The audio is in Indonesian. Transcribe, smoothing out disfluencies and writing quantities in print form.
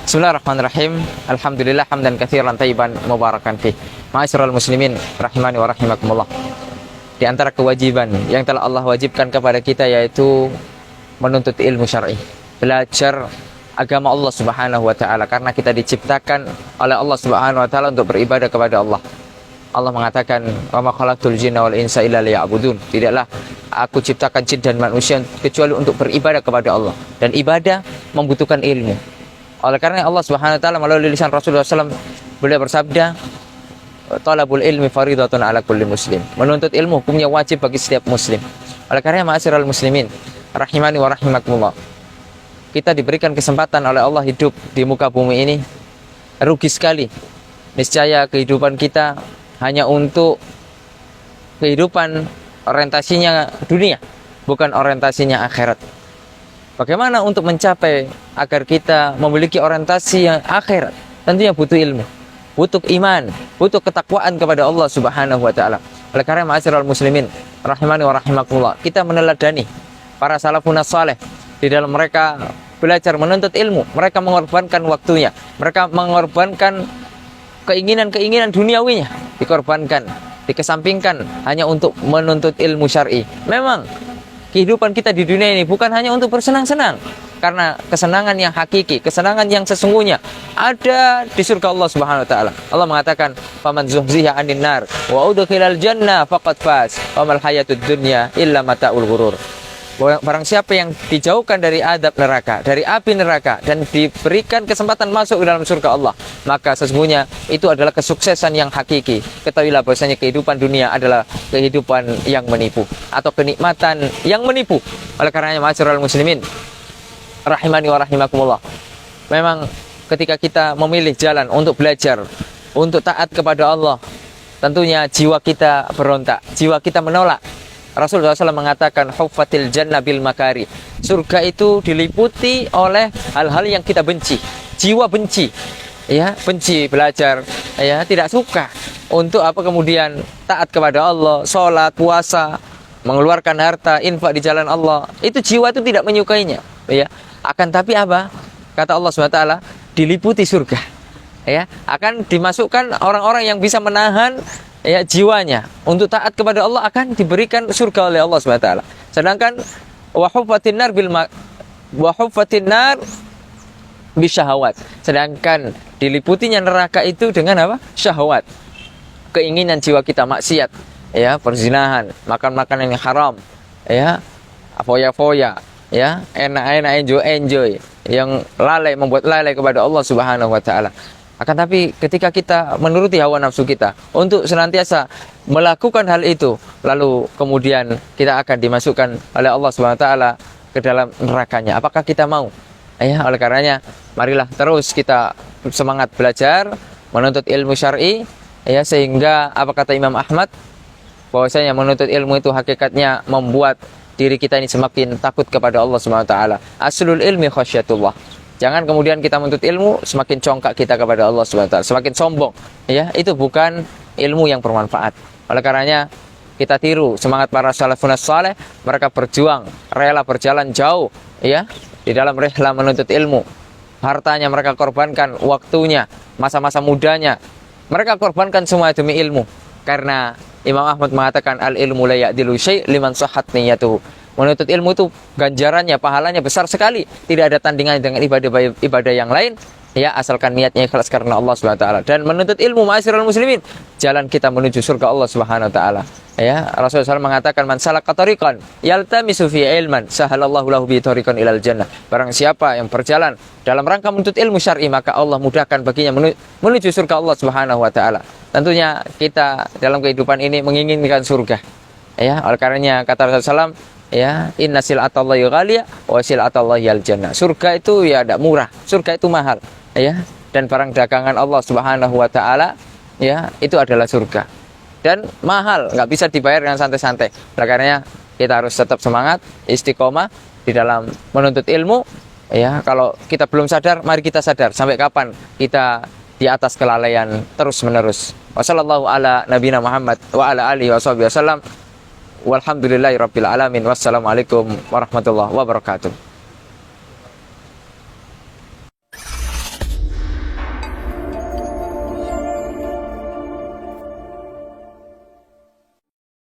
Bismillahirrahmanirrahim. Alhamdulillah hamdan katsiran thayyiban mubarakan fih. Ma'asyiral muslimin rahimani wa rahimakumullah. Di antara kewajiban yang telah Allah wajibkan kepada kita yaitu menuntut ilmu syar'i, belajar agama Allah Subhanahu wa taala, karena kita diciptakan oleh Allah Subhanahu wa taala untuk beribadah kepada Allah. Allah mengatakan, "Wa ma khalaqtul jinna wal insa illa liya'budun." Tidaklah aku ciptakan jin dan manusia kecuali untuk beribadah kepada Allah, dan ibadah membutuhkan ilmu. Oleh karena Allah Subhanahu wa taala melalui lisan Rasulullah SAW, beliau bersabda, "Talabul ilmi faridatun ala kulli muslim." Menuntut ilmu hukumnya wajib bagi setiap muslim. Oleh karena ma'asyiral muslimin rahimani wa rahimakumullah, kita diberikan kesempatan oleh Allah hidup di muka bumi ini. Rugi sekali niscaya kehidupan kita hanya untuk kehidupan orientasinya dunia, bukan orientasinya akhirat. Bagaimana untuk mencapai agar kita memiliki orientasi yang akhirat? Tentunya butuh ilmu, butuh iman, butuh ketakwaan kepada Allah Subhanahu wa taala. Oleh karena ma'asyiral muslimin rahimani wa rahimakumullah, kita meneladani para salafun saleh di dalam mereka belajar menuntut ilmu. Mereka mengorbankan waktunya, mereka mengorbankan keinginan-keinginan duniawinya, dikorbankan, dikesampingkan hanya untuk menuntut ilmu syar'i. Memang kehidupan kita di dunia ini bukan hanya untuk bersenang-senang, karena kesenangan yang hakiki, kesenangan yang sesungguhnya ada di surga Allah Subhanahu wa taala. Allah mengatakan, "Faman zuhziha 'anil nar wa udkhilal jannah faqad faz, wa mal hayatud dunya illa mata'ul ghurur." Barang siapa yang dijauhkan dari adab neraka, dari api neraka, dan diberikan kesempatan masuk ke dalam surga Allah, maka sesungguhnya itu adalah kesuksesan yang hakiki. Ketahuilah bahwasanya kehidupan dunia adalah kehidupan yang menipu, atau kenikmatan yang menipu. Oleh karenanya ma'asyiral muslimin rahimani wa rahimakumullah, memang ketika kita memilih jalan untuk belajar, untuk taat kepada Allah, tentunya jiwa kita berontak, jiwa kita menolak. Rasulullah SAW mengatakan, "Huffatil jannah bil makari." Surga itu diliputi oleh hal-hal yang kita benci. Jiwa benci, ya, benci belajar, ya, tidak suka untuk apa kemudian taat kepada Allah, sholat, puasa, mengeluarkan harta, infak di jalan Allah. Itu jiwa itu tidak menyukainya, ya. Akan tapi apa? Kata Allah SWT, diliputi surga, ya. Akan dimasukkan orang-orang yang bisa menahan, ya, jiwanya untuk taat kepada Allah, akan diberikan surga oleh Allah SWT. Sedangkan wa huffatin nar bisyahawat. Sedangkan diliputinya neraka itu dengan apa? Syahwat. Keinginan jiwa kita maksiat, ya, perzinahan, makan makanan yang haram, ya, foya-foya, ya, enak-enak, enjoy, yang lalai, membuat lalai kepada Allah Subhanahu wa taala. Akan tapi ketika kita menuruti hawa nafsu kita untuk senantiasa melakukan hal itu, lalu kemudian kita akan dimasukkan oleh Allah SWT ke dalam nerakanya. Apakah kita mau? Ya, oleh karenanya marilah terus kita semangat belajar, menuntut ilmu syar'i, ya, sehingga apa kata Imam Ahmad, bahwasanya menuntut ilmu itu hakikatnya membuat diri kita ini semakin takut kepada Allah SWT. Aslul ilmi khasyatullah. Jangan kemudian kita menuntut ilmu semakin congkak kita kepada Allah SWT, semakin sombong, ya, itu bukan ilmu yang bermanfaat. Oleh karenanya kita tiru semangat para salafun saleh, mereka berjuang, rela berjalan jauh, ya, di dalam rihlah menuntut ilmu. Hartanya mereka korbankan, waktunya, masa-masa mudanya mereka korbankan semua demi ilmu. Karena Imam Ahmad mengatakan, "Al ilmu la ya'dilu syai' liman sahhat niyatuhu." Menuntut ilmu itu ganjarannya, pahalanya besar sekali. Tidak ada tandingan dengan ibadah yang lain, ya, asalkan niatnya ikhlas karena Allah SWT. Dan menuntut ilmu, ma'asyiral muslimin, jalan kita menuju surga Allah Subhanahu wa taala. Ya, Rasulullah SAW mengatakan, "Man salaka tariqan yaltamisu fi ilman, sahalallahu lahu bi tariqan ilal jannah." Barang siapa yang berjalan dalam rangka menuntut ilmu syar'i, maka Allah mudahkan baginya menuju surga Allah Subhanahu wa taala. Tentunya kita dalam kehidupan ini menginginkan surga. Ya, oleh karenanya kata Rasulullah SAW, ya, inna sil'atallahi ghaliyah wa sil'atallahi al-jannah. Surga itu ya tidak murah, surga itu mahal, ya, dan barang dagangan Allah Subhanahu wa taala, ya, itu adalah surga. Dan mahal, nggak bisa dibayar dengan santai-santai. Oleh karenanya kita harus tetap semangat, istiqomah di dalam menuntut ilmu, ya. Kalau kita belum sadar, mari kita sadar sampai kapan kita di atas kelalaian terus-menerus. Wassallallahu ala nabiyina Muhammad wa ala alihi wasallam. Walhamdulillahirabbil alamin. Wassalamualaikum warahmatullahi wabarakatuh.